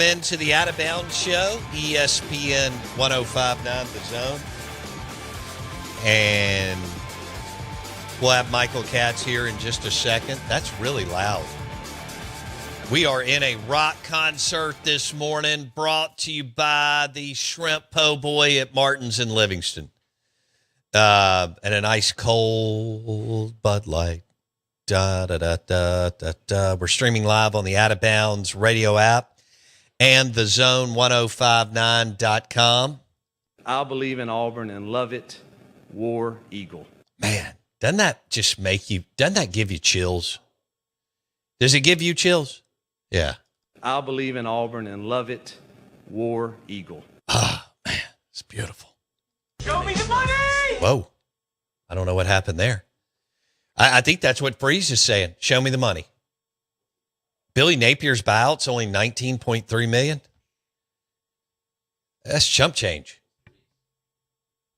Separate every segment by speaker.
Speaker 1: Into the Out of Bounds show, ESPN 105.9 The Zone. And we'll have Michael Katz here in just a second. That's really loud. We are in a rock concert this morning, brought to you by the Shrimp Po' Boy at Martin's in Livingston. And a nice cold Bud Light. We're streaming live on the Out of Bounds radio app and the zone1059.com.
Speaker 2: I'll believe in Auburn and love it. War Eagle.
Speaker 1: Man, doesn't that give you chills? Does it give you chills? Yeah.
Speaker 2: I'll believe in Auburn and love it. War Eagle.
Speaker 1: Ah, man, it's beautiful.
Speaker 3: Show me the money!
Speaker 1: Whoa. I don't know what happened there. I think that's what Freeze is saying. Show me the money. Billy Napier's buyout's only $19.3 million. That's chump change.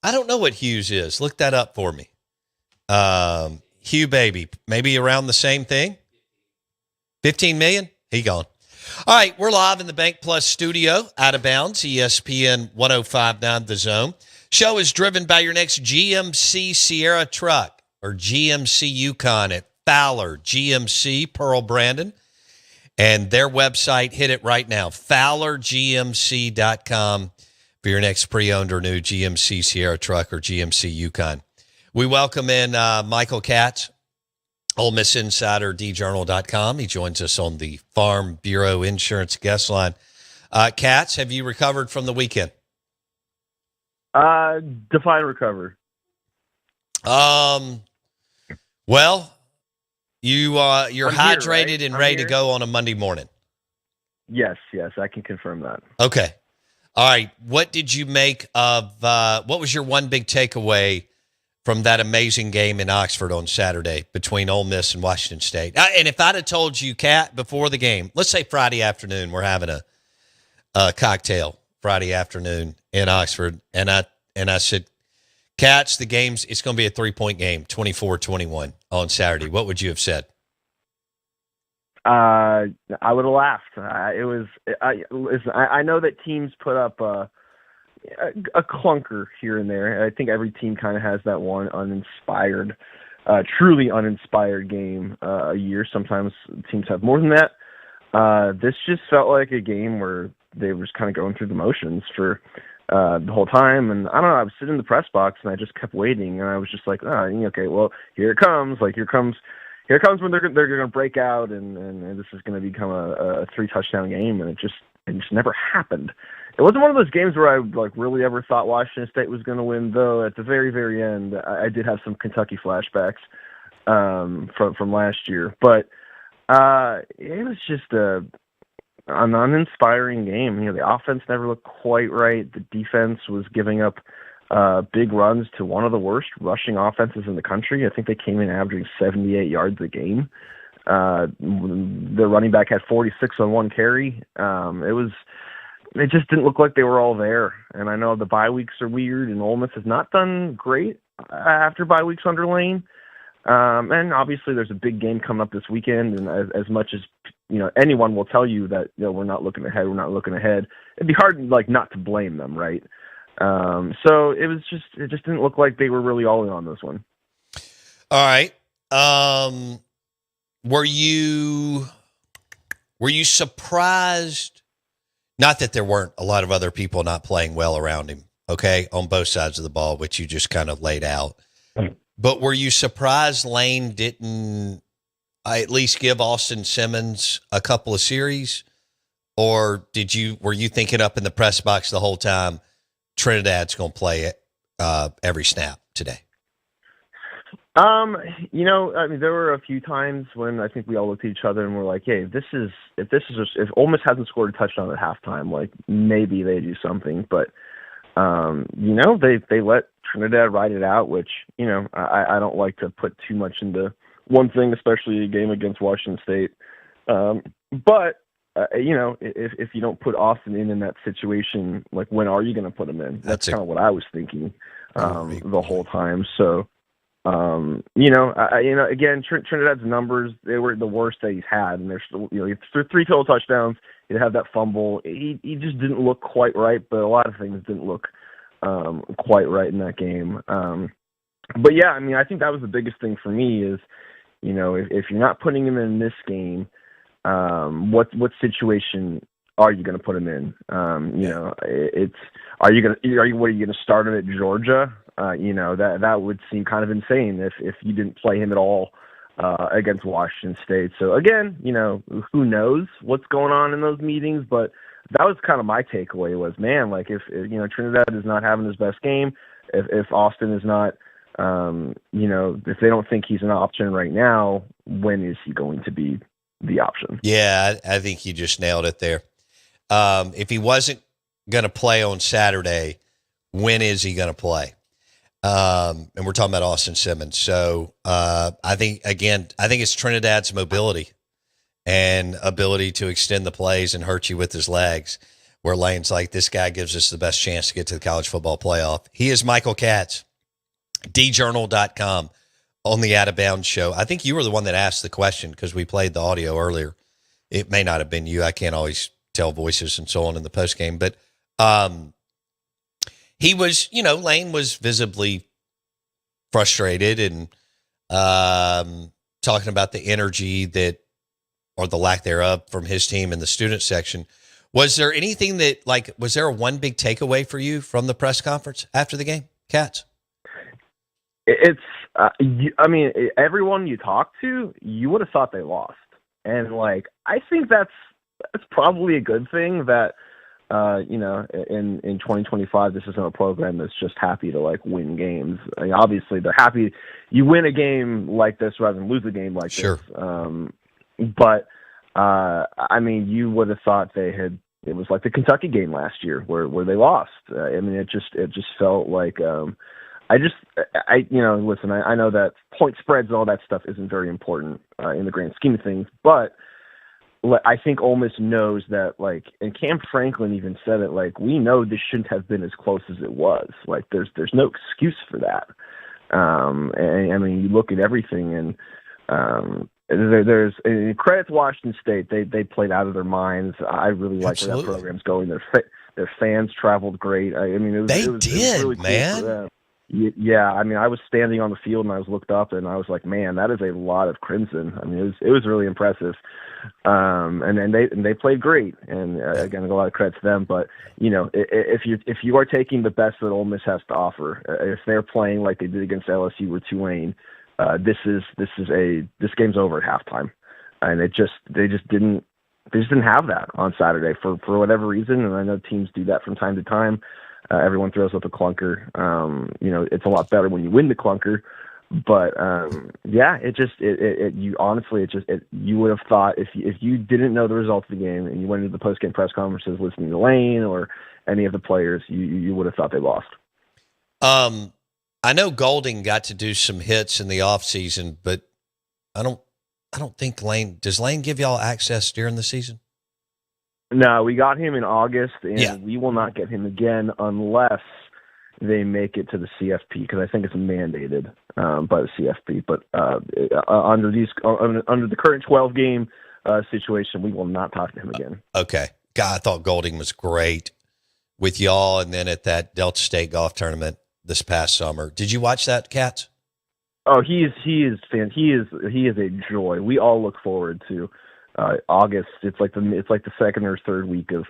Speaker 1: I don't know what Hughes is. Look that up for me. Hugh Baby, maybe around the same thing. 15 million? He gone. All right, we're live in the Bank Plus studio, Out of Bounds, ESPN 105.9 The Zone. Show is driven by your next GMC Sierra truck or GMC Yukon at Fowler GMC, Pearl Brandon. And their website, hit it right now, FowlerGMC.com for your next pre-owned or new GMC Sierra truck or GMC Yukon. We welcome in Michael Katz, Ole Miss Insider, DJournal.com. He joins us on the Farm Bureau Insurance guest line. Katz, have you recovered from the weekend?
Speaker 4: Define recover.
Speaker 1: Well, you're
Speaker 4: I'm
Speaker 1: hydrated
Speaker 4: here, right?
Speaker 1: and
Speaker 4: I'm
Speaker 1: ready
Speaker 4: here.
Speaker 1: to go on a Monday morning.
Speaker 4: Yes, I can confirm that.
Speaker 1: Okay. All right. What did you make of what was your one big takeaway from that amazing game in Oxford on Saturday between Ole Miss and Washington State? And if I'd have told you, Kat, before the game, let's say Friday afternoon, we're having a cocktail Friday afternoon in Oxford, and I said, Katz, it's going to be a 3-point game, 24-21 on Saturday. What would you have said?
Speaker 4: I would have laughed. I know that teams put up a clunker here and there. I think every team kind of has that one uninspired, truly uninspired game a year. Sometimes teams have more than that. This just felt like a game where they were just kind of going through the motions for the whole time. And I don't know, I was sitting in the press box and I just kept waiting. And I was just like, okay, well, here it comes. Here comes when they're going to break out and this is going to become a 3-touchdown game. And it just never happened. It wasn't one of those games where I really ever thought Washington State was going to win, though. At the very, very end, I did have some Kentucky flashbacks from last year. But it was just an uninspiring game. The offense never looked quite right. The defense was giving up big runs to one of the worst rushing offenses in the country. I think they came in averaging 78 yards a game. The running back had 46 on one carry. It just didn't look like they were all there. And I know the bye weeks are weird, and Ole Miss has not done great after bye weeks under Lane. And obviously there's a big game coming up this weekend, and as much as anyone will tell you that we're not looking ahead, it'd be hard not to blame them, right? So it just didn't look like they were really all in on this one.
Speaker 1: All right. Were you surprised? Not that there weren't a lot of other people not playing well around him, okay, on both sides of the ball, which you just kind of laid out. But were you surprised Lane didn't at least give Austin Simmons a couple of series? Or were you thinking up in the press box the whole time, Trinidad's going to play every snap today?
Speaker 4: There were a few times when I think we all looked at each other and were like, hey, if Ole Miss hasn't scored a touchdown at halftime, maybe they do something. But, they let Trinidad ride it out, which, I don't like to put too much into one thing, especially a game against Washington State. But if you don't put Austin in that situation, when are you going to put him in? That's kind of what I was thinking the whole time. So, again, Trinidad's numbers, they were the worst that he's had, and there's 3 total touchdowns. He'd have that fumble. He just didn't look quite right, but a lot of things didn't look quite right in that game. But yeah, I mean, I think that was the biggest thing for me is, you know, if you're not putting him in this game, what situation are you going to put him in? You know, what are you going to start him at Georgia? You know, that would seem kind of insane if you didn't play him at all against Washington State. So again, you know, who knows what's going on in those meetings, but that was kind of my takeaway was, man, like if you know, Trinidad is not having his best game, if Austin is not, you know, if they don't think he's an option right now, when is he going to be the option?
Speaker 1: Yeah, I think you just nailed it there. If he wasn't going to play on Saturday, when is he going to play? And we're talking about Austin Simmons. So I think it's Trinidad's mobility and ability to extend the plays and hurt you with his legs, where Lane's like, this guy gives us the best chance to get to the college football playoff. He is Michael Katz, djournal.com, on the Out of Bounds show. I think you were the one that asked the question because we played the audio earlier. It may not have been you. I can't always tell voices and so on in the postgame, but he was, you know, Lane was visibly frustrated and talking about the energy that, or the lack thereof, from his team in the student section. Was there anything that, like, was there one big takeaway for you from the press conference after the game, Katz?
Speaker 4: It's, I mean, everyone you talk to, you would have thought they lost. And, like, I think that's probably a good thing that, you know, in 2025, this isn't a program that's just happy to, like, win games. I mean, obviously, they're happy you win a game like this rather than lose a game like
Speaker 1: sure.
Speaker 4: This. But, I mean, you would have thought it was like the Kentucky game last year where they lost. I mean, it just felt like, you know, listen, I know that point spreads and all that stuff isn't very important in the grand scheme of things, but I think Ole Miss knows that, like, and Cam Franklin even said it, like, we know this shouldn't have been as close as it was. Like, there's no excuse for that. And I mean, you look at everything, and and credit to Washington State. They played out of their minds. I really like where that program's going. Their fans traveled great. I mean, it was really cool
Speaker 1: man.
Speaker 4: for them. Yeah, I mean, I was standing on the field and I was looked up and I was like, man, that is a lot of crimson. I mean, it was really impressive. And they played great. And again, a lot of credit to them. But you know, if you are taking the best that Ole Miss has to offer, if they're playing like they did against LSU or Tulane, this game's over at halftime. And they just didn't have that on Saturday for whatever reason. And I know teams do that from time to time. Everyone throws up a clunker. You know, it's a lot better when you win the clunker. But yeah, you would have thought if you didn't know the results of the game and you went into the post-game press conferences listening to Lane or any of the players, you would have thought they lost.
Speaker 1: I know Golding got to do some hits in the offseason, but I don't think does Lane give y'all access during the season?
Speaker 4: No, we got him in August, and we will not get him again unless they make it to the CFP, because I think it's mandated by the CFP. But under the current 12-game situation, we will not talk to him again.
Speaker 1: Okay. God, I thought Golding was great with y'all, and then at that Delta State golf tournament this past summer. Did you watch that, Katz?
Speaker 4: Oh, he is a joy. We all look forward to August. It's like the second or third week of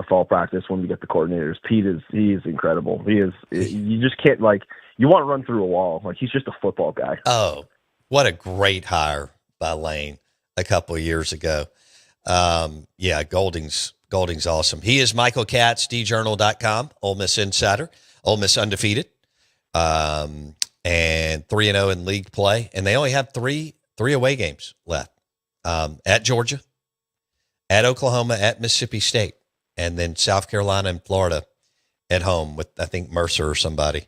Speaker 4: fall practice when we get the coordinators. He is incredible. You just can't, like, you want to run through a wall. Like, he's just a football guy.
Speaker 1: Oh, what a great hire by Lane a couple of years ago. Yeah, Golding's awesome. He is Michael Katz, djournal.com, Ole Miss Insider, Ole Miss undefeated, and 3-0 in league play. And they only have three away games left. At Georgia, at Oklahoma, at Mississippi State, and then South Carolina and Florida at home with, I think, Mercer or somebody.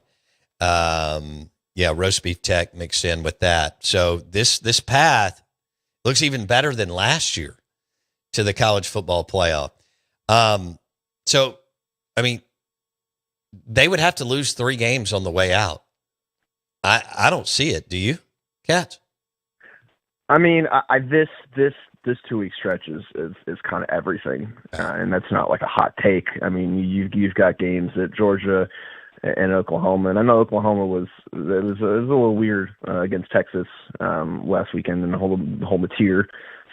Speaker 1: Roast beef tech mixed in with that. So this path looks even better than last year to the college football playoff. So, I mean, they would have to lose 3 games on the way out. I don't see it. Do you, Katz?
Speaker 4: I mean, this 2-week stretch is kind of everything, and that's not like a hot take. I mean, you've got games at Georgia and Oklahoma, and I know Oklahoma was a little weird against Texas last weekend, and the whole Mateer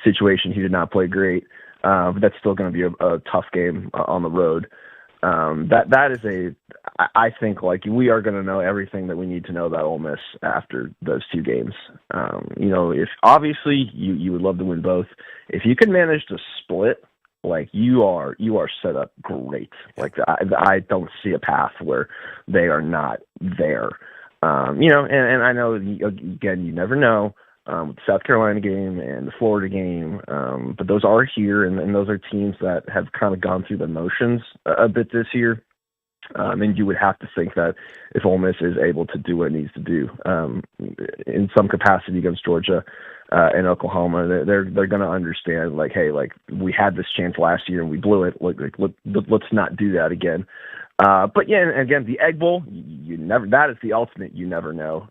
Speaker 4: situation. He did not play great, but that's still going to be a tough game on the road. That is I think like we are going to know everything that we need to know about Ole Miss after those 2 games. If obviously you would love to win both. If you can manage to split, like you are set up great. Like I don't see a path where they are not there. And I know again you never know. With the South Carolina game and the Florida game, but those are here, and those are teams that have kind of gone through the motions a bit this year. And you would have to think that if Ole Miss is able to do what it needs to do in some capacity against Georgia and Oklahoma, they're going to understand, like, hey, like we had this chance last year and we blew it. Let's not do that again. But yeah, and again, the Egg Bowl, that is the ultimate, you never know,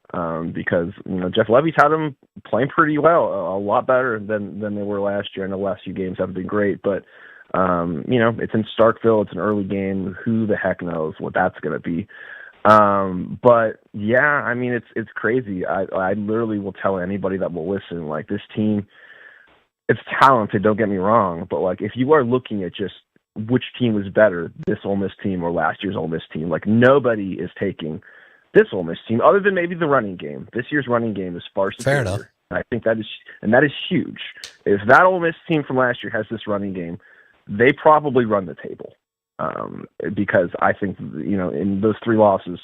Speaker 4: because, Jeff Levy's had them playing pretty well, a lot better than they were last year. And the last few games haven't been great, but, it's in Starkville. It's an early game. Who the heck knows what that's going to be? But yeah, I mean, it's crazy. I literally will tell anybody that will listen, like this team, it's talented. Don't get me wrong. But like, if you are looking at just which team was better, this Ole Miss team or last year's Ole Miss team, like nobody is taking this Ole Miss team other than maybe the running game. This year's running game is far superior.
Speaker 1: Fair enough.
Speaker 4: I think that is huge. If that Ole Miss team from last year has this running game, they probably run the table. Because I think, in those 3 losses,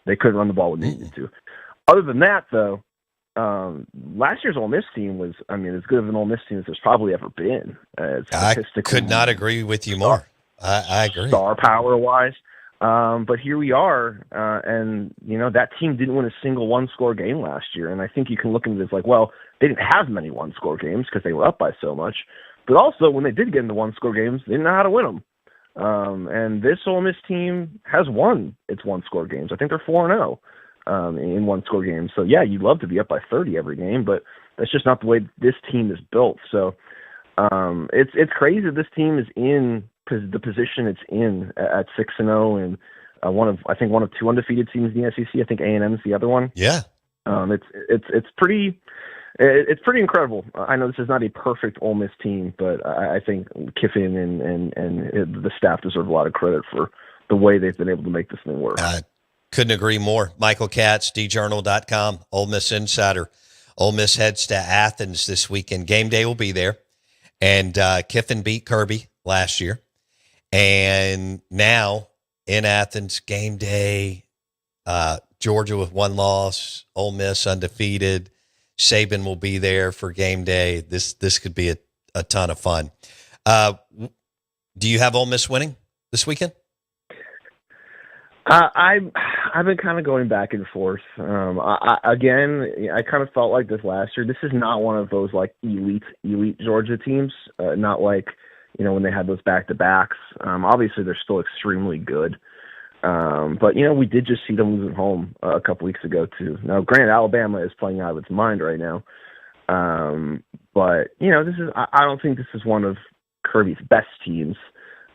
Speaker 4: they couldn't run the ball when they needed to. Other than that, though, last year's Ole Miss team was, as good of an Ole Miss team as there's probably ever been.
Speaker 1: I could not agree with you more. I agree.
Speaker 4: Star power-wise. But here we are, and, that team didn't win a single one-score game last year. And I think you can look into this like, well, they didn't have many one-score games because they were up by so much. But also, when they did get into one-score games, they didn't know how to win them. And this Ole Miss team has won its one-score games. I think they're 4-0 in one-score games. So, yeah, you'd love to be up by 30 every game, but that's just not the way this team is built. So it's crazy that this team is in the position it's in at 6-0 and one of 2 undefeated teams in the SEC. I think A&M is the other one.
Speaker 1: Yeah.
Speaker 4: It's pretty incredible. I know this is not a perfect Ole Miss team, but I think Kiffin and the staff deserve a lot of credit for the way they've been able to make this thing work.
Speaker 1: Couldn't agree more. Michael Katz, djournal.com, Ole Miss Insider. Ole Miss heads to Athens this weekend. Game day will be there. And Kiffin beat Kirby last year. And now in Athens, game day, Georgia with 1 loss, Ole Miss undefeated. Saban will be there for game day. This could be a ton of fun. Do you have Ole Miss winning this weekend?
Speaker 4: I've been kind of going back and forth. I kind of felt like this last year. This is not one of those like elite Georgia teams. Not like when they had those back-to-backs. Obviously, they're still extremely good. But we did just see them losing home a couple weeks ago too. Now, granted, Alabama is playing out of its mind right now. But this is, I don't think this is one of Kirby's best teams.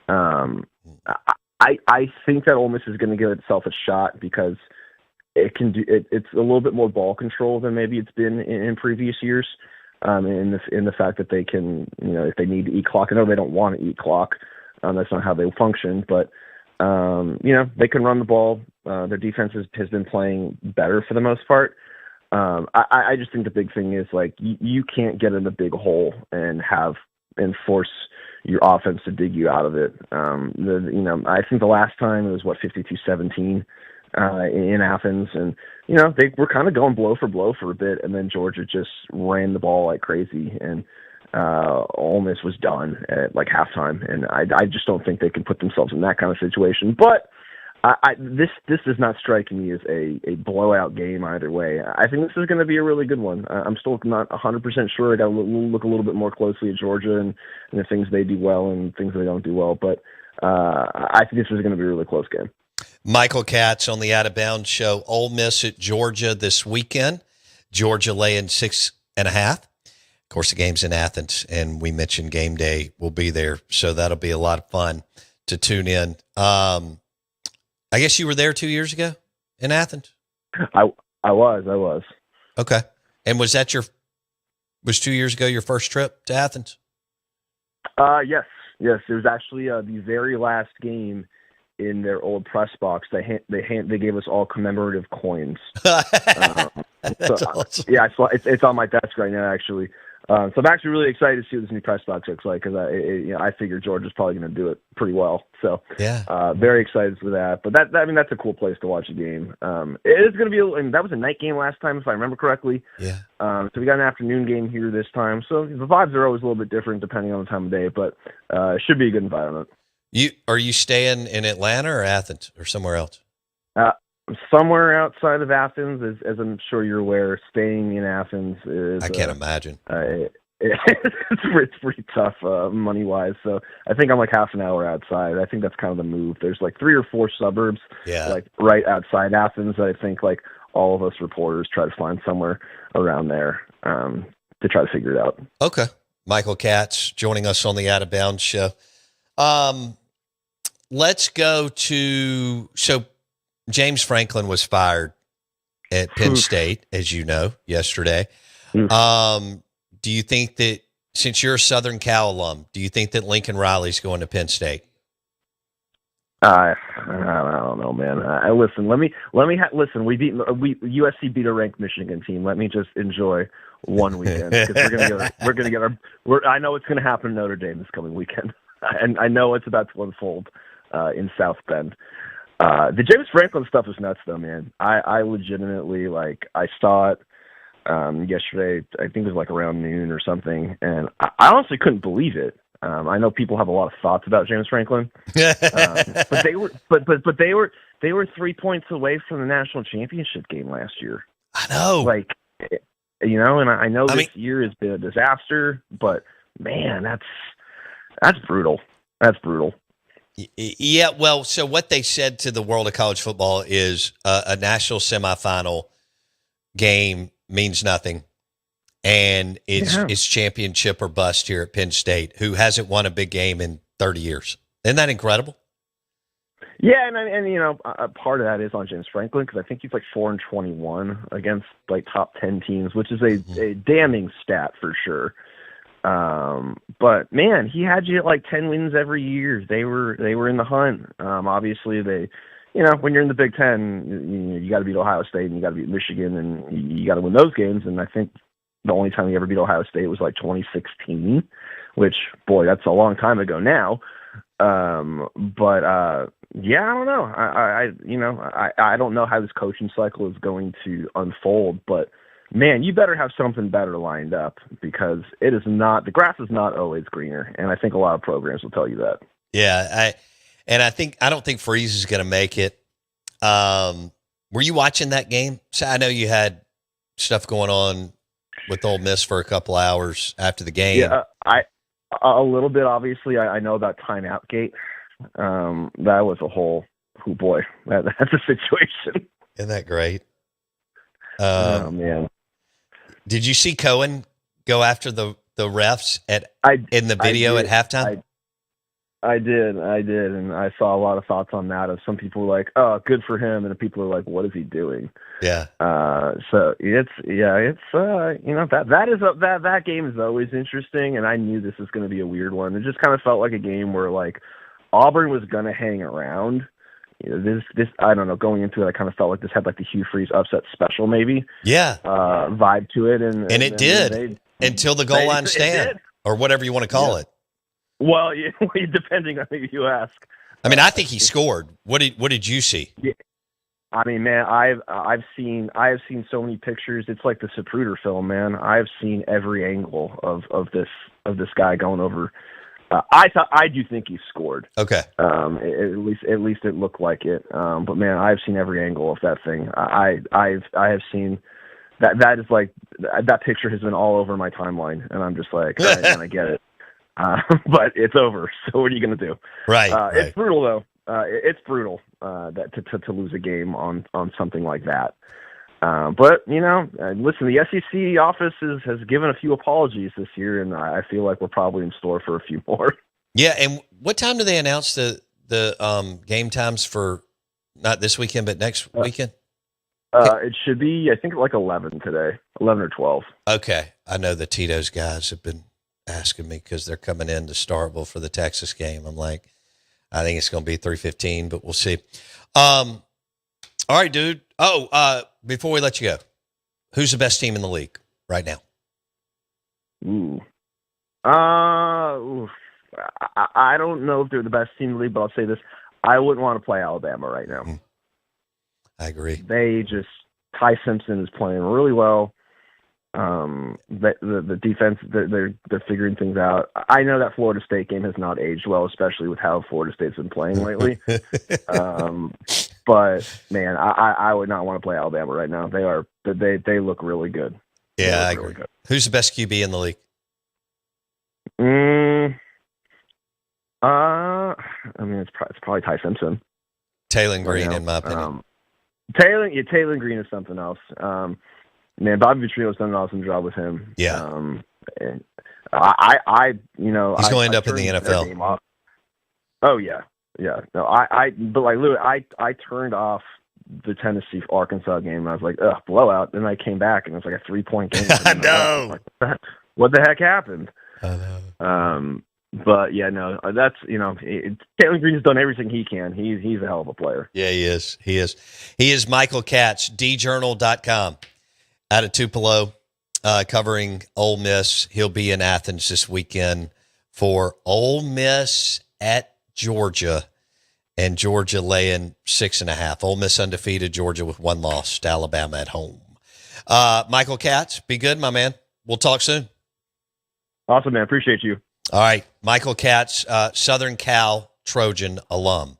Speaker 4: I think that Ole Miss is going to give itself a shot because it can do it. It's a little bit more ball control than maybe it's been in previous years. In the fact that they can, if they need to eat clock, I know they don't want to eat clock. That's not how they function, but they can run the ball. Their defense has been playing better for the most part. I just think the big thing is like you can't get in the big hole and force your offense to dig you out of it. I think the last time it was 52-17 in Athens, and they were kind of going blow for blow for a bit, and then Georgia just ran the ball like crazy, and Ole Miss was done at like halftime, and I just don't think they can put themselves in that kind of situation. But this does not strike me as a blowout game either way. I think this is going to be a really good one. I'm still not 100% sure. I got to look a little bit more closely at Georgia and the things they do well and things they don't do well. But I think this is going to be a really close game.
Speaker 1: Michael Katz on the Out of Bounds show. Ole Miss at Georgia this weekend. Georgia laying 6.5. course, the game's in Athens, and we mentioned game day will be there, so that'll be a lot of fun to tune in. I guess you were there 2 years ago in Athens?
Speaker 4: I was.
Speaker 1: Okay. And was 2 years ago your first trip to Athens?
Speaker 4: Yes. It was actually the very last game in their old press box. They gave us all commemorative coins.
Speaker 1: That's awesome.
Speaker 4: Yeah, it's on my desk right now, actually. So I'm actually really excited to see what this new press box looks like because I figured George is probably going to do it pretty well. So
Speaker 1: yeah,
Speaker 4: very excited for that. But that's a cool place to watch a game. It is going to be, and that was a night game last time, if I remember correctly.
Speaker 1: Yeah.
Speaker 4: So we got an afternoon game here this time. So the vibes are always a little bit different depending on the time of day, but it should be a good environment.
Speaker 1: Are you staying in Atlanta or Athens or somewhere else?
Speaker 4: Somewhere outside of Athens, as I'm sure you're aware, staying in Athens is.
Speaker 1: I can't imagine.
Speaker 4: It's pretty tough money wise. So I think I'm like half an hour outside. I think that's kind of the move. There's like 3 or 4 suburbs, like right outside Athens. That I think like all of us reporters try to find somewhere around there to try to figure it out.
Speaker 1: Okay, Michael Katz joining us on the Out of Bounds show. Let's go to James Franklin was fired at Penn State, as you know, yesterday. Do you think that, since you're a Southern Cal alum, do you think that Lincoln Riley's going to Penn State?
Speaker 4: I don't know, man. Listen. Listen. USC beat a ranked Michigan team. Let me just enjoy one weekend because we're gonna get our. I know it's gonna happen in Notre Dame this coming weekend, and I know it's about to unfold in South Bend. The James Franklin stuff is nuts, though, man. I legitimately I saw it yesterday. I think it was like around noon or something, and I honestly couldn't believe it. I know people have a lot of thoughts about James Franklin, but they were 3 points away from the national championship game last year.
Speaker 1: I know,
Speaker 4: and I know this year has been a disaster, but man, that's brutal. That's brutal.
Speaker 1: Yeah, well, so what they said to the world of college football is a national semifinal game means nothing, and it's championship or bust here at Penn State, who hasn't won a big game in 30 years. Isn't that incredible?
Speaker 4: Yeah, and part of that is on James Franklin because I think he's like 4-21 against like top 10 teams, which is a damning stat for sure. But man, he had you at like 10 wins every year. They were in the hunt. Obviously they, when you're in the Big Ten, you got to beat Ohio State and you got to beat Michigan and you got to win those games. And I think the only time he ever beat Ohio State was like 2016, which boy, that's a long time ago now. Yeah, I don't know. I don't know how this coaching cycle is going to unfold, but man, you better have something better lined up because the grass is not always greener. And I think a lot of programs will tell you that.
Speaker 1: Yeah. I don't think Freeze is going to make it. Were you watching that game? So I know you had stuff going on with Ole Miss for a couple hours after the game.
Speaker 4: Yeah, a little bit, obviously. I know about timeout gate. That was a whole, oh boy, that's a situation.
Speaker 1: Isn't that great?
Speaker 4: Oh man.
Speaker 1: Did you see Cohen go after the refs in the video at halftime?
Speaker 4: I did, and I saw a lot of thoughts on that. Of some people were like, "Oh, good for him," and people are like, "What is he doing?"
Speaker 1: Yeah.
Speaker 4: So that game is always interesting, and I knew this was going to be a weird one. It just kind of felt like a game where like Auburn was going to hang around. This I don't know. Going into it, I kind of felt like this had like the Hugh Freeze upset special, maybe.
Speaker 1: Yeah.
Speaker 4: Vibe to it, and
Speaker 1: it did until the goal line stand or whatever you want to call it.
Speaker 4: Well, yeah, depending on who you ask.
Speaker 1: I mean, I think he scored. What did you see?
Speaker 4: Yeah. I mean, man, I've seen so many pictures. It's like the Zapruder film, man. I've seen every angle of this guy going over. I do think he scored.
Speaker 1: Okay.
Speaker 4: At least it looked like it. But man, I've seen every angle of that thing. I have seen that. That is like that picture has been all over my timeline, and I'm just like, I get it. But it's over. So what are you going to do?
Speaker 1: Right.
Speaker 4: It's brutal though. It's brutal that to lose a game on something like that. But, listen, the SEC office has given a few apologies this year, and I feel like we're probably in store for a few more.
Speaker 1: Yeah, and what time do they announce the game times for not this weekend, but next weekend?
Speaker 4: It should be, I think, like 11 today, 11 or 12.
Speaker 1: Okay. I know the Tito's guys have been asking me because they're coming in to Starkville for the Texas game. I'm like, I think it's going to be 3:15, but we'll see. All right, dude. Before we let you go, who's the best team in the league right now?
Speaker 4: I don't know if they're the best team in the league, but I'll say this. I wouldn't want to play Alabama right now.
Speaker 1: I agree.
Speaker 4: Ty Simpson is playing really well. The defense, they're figuring things out. I know that Florida State game has not aged well, especially with how Florida State's been playing lately. But man, I would not want to play Alabama right now. They look really good.
Speaker 1: Yeah, I agree. Really good. Who's the best QB in the league?
Speaker 4: It's probably Ty Simpson.
Speaker 1: Taylor Green, in my opinion.
Speaker 4: Taylor Green is something else. Man, Bobby Petrino's done an awesome job with him.
Speaker 1: Yeah.
Speaker 4: And
Speaker 1: he's going to end up in the NFL.
Speaker 4: Oh yeah. No, I turned off the Tennessee Arkansas game. And I was like, ugh, blowout. Then I came back and it was like a 3-point game.
Speaker 1: I know.
Speaker 4: What the heck happened?
Speaker 1: I know.
Speaker 4: But yeah, no, that's, Taylor Green's done everything he can. He's a hell of a player.
Speaker 1: Yeah, he is. He is Michael Katz, djournal.com, out of Tupelo, covering Ole Miss. He'll be in Athens this weekend for Ole Miss at Georgia, and Georgia laying 6.5. Ole Miss undefeated, Georgia with 1 loss to Alabama at home. Michael Katz, be good, my man. We'll talk soon.
Speaker 4: Awesome, man. Appreciate you.
Speaker 1: All right. Michael Katz, Southern Cal Trojan alum,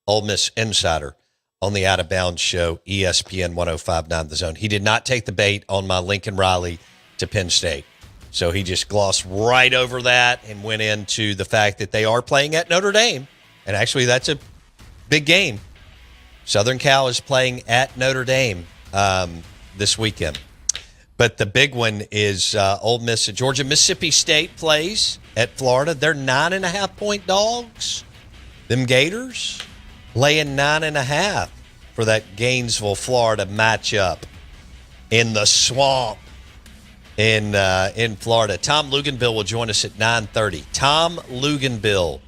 Speaker 1: Ole Miss Insider on the Out of Bounds show, ESPN 105.9 The Zone. He did not take the bait on my Lincoln Riley to Penn State. So he just glossed right over that and went into the fact that they are playing at Notre Dame. And actually, that's a big game. Southern Cal is playing at Notre Dame this weekend. But the big one is Ole Miss at Georgia. Mississippi State plays at Florida. They're 9.5-point dogs. Them Gators laying 9.5 for that Gainesville, Florida matchup in the swamp in Florida. Tom Luganville will join us at 9:30. Tom Luganville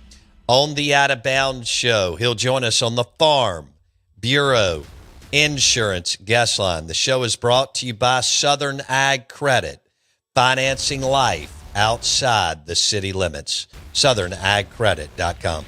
Speaker 1: on the Out of Bounds show. He'll join us on the Farm Bureau Insurance Guest Line. The show is brought to you by Southern Ag Credit, financing life outside the city limits. SouthernAgCredit.com.